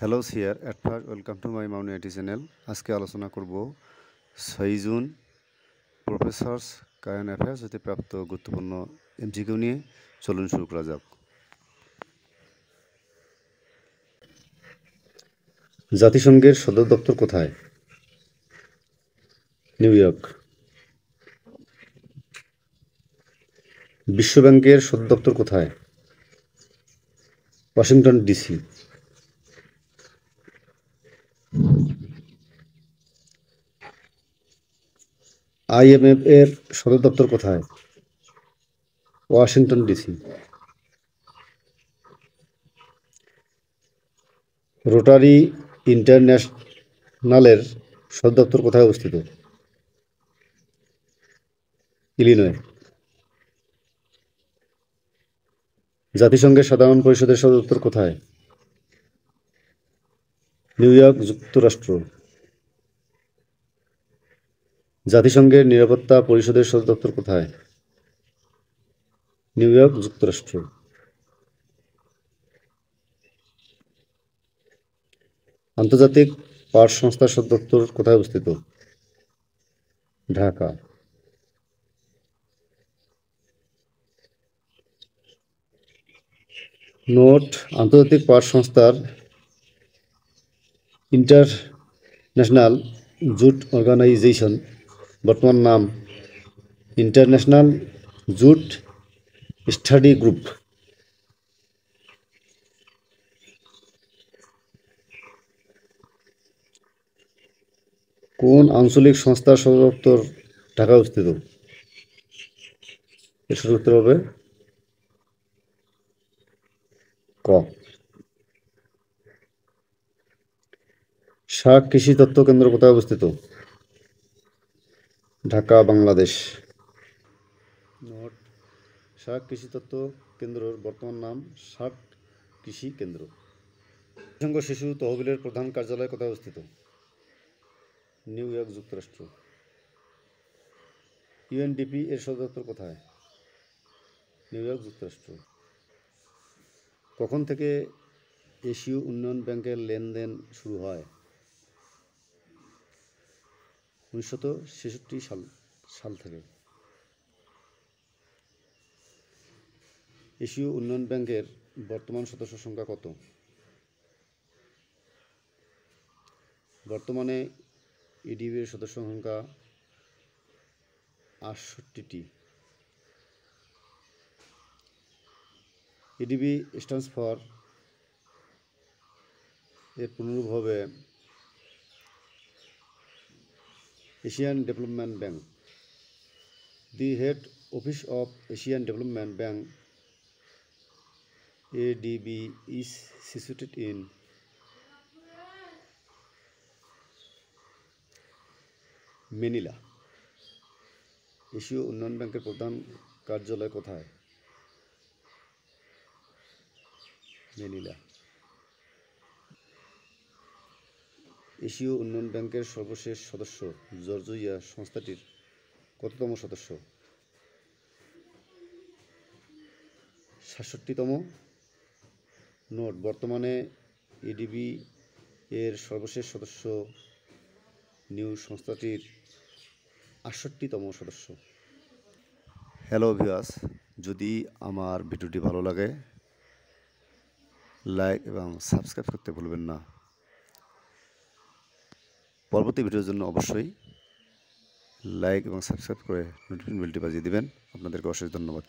Hello sir at first welcome to my Mouni IT channel. আজকে আলোচনা করব 6 জুন প্রফেসর্স কারেন্ট অ্যাফেয়ার্স হতে প্রাপ্ত গুরুত্বপূর্ণ এমসিকিউ নিয়ে। চলুন শুরু করা যাক। জাতিসংঘের সদর দপ্তর কোথায়? New York. বিশ্বব্যাংকের সদর দপ্তর কোথায়? Washington DC. IMF এর সদর দপ্তর কোথায়? Washington DC. রোটারি ইন্টারন্যাশনালের সদর দপ্তর কোথায় অবস্থিত? ইলিনয়। জাতিসংঘের সাধারণ পরিষদের সদর দপ্তর কোথায়? নিউ ইয়র্ক, যুক্তরাষ্ট্র। জাতিসংঘের নিরাপত্তা পরিষদের সদর দপ্তর কোথায়? নিউ ইয়র্ক, যুক্তরাষ্ট্র। আন্তর্জাতিক পাট সংস্থার সদর দপ্তর কোথায় অবস্থিত? ঢাকা। নোট: আন্তর্জাতিক পাট সংস্থার ইন্টারন্যাশনাল জুট অর্গানাইজেশন বর্তমান নাম ইন্টারন্যাশনাল জুট স্টাডি গ্রুপ। কোন আঞ্চলিক সংস্থার সদর দপ্তর ঢাকায় অবস্থিত? এর সঠিক উত্তর হবে ক। শাক কৃষি তথ্য কেন্দ্র কোথায় অবস্থিত? ঢাকা, বাংলাদেশ। নোট: শাক কৃষি তথ্য কেন্দ্রর বর্তমান নাম শাক কৃষি কেন্দ্র। জাতিসংঘ শিশু তহবিলের প্রধান কার্যালয় কোথায় অবস্থিত? নিউ ইয়র্ক, যুক্তরাষ্ট্র। UNDP এর সদর দপ্তর কোথায়? নিউ ইয়র্ক, যুক্তরাষ্ট্র। কখন থেকে এশীয় উন্নয়ন ব্যাংকের লেনদেন শুরু হয়? 1966 সাল থেকে। এশীয় উন্নয়ন ব্যাংকের বর্তমান সদস্য সংখ্যা কত? বর্তমানে EDB-র সদস্য সংখ্যা 68টি। EDB স্ট্যান্ডস ফর এর পুনরূপ হবে Asian development bank. The head office of Asian development bank ADB is situated in Manila. এশীয় উন্নয়ন ব্যাংকের প্রধান কার্যালয় কোথায়? ম্যানিলা। এশীয় উন্নয়ন ব্যাংকের সর্বশেষ সদস্য জর্জিয়া সংস্থাটির কততম সদস্য? 67তম। নোট: বর্তমানে EDB এর সর্বশেষ সদস্য নিউ সংস্থাটির 68তম সদস্য। হ্যালো ভিউয়ার্স, যদি আমার ভিডিওটি ভালো লাগে লাইক এবং সাবস্ক্রাইব করতে ভুলবেন না। পরবর্তী ভিডিওর জন্য অবশ্যই লাইক এবং সাবস্ক্রাইব করে নোটিফিকেশন বেলটি বাজিয়ে দিবেন। আপনাদেরকে অশেষ ধন্যবাদ।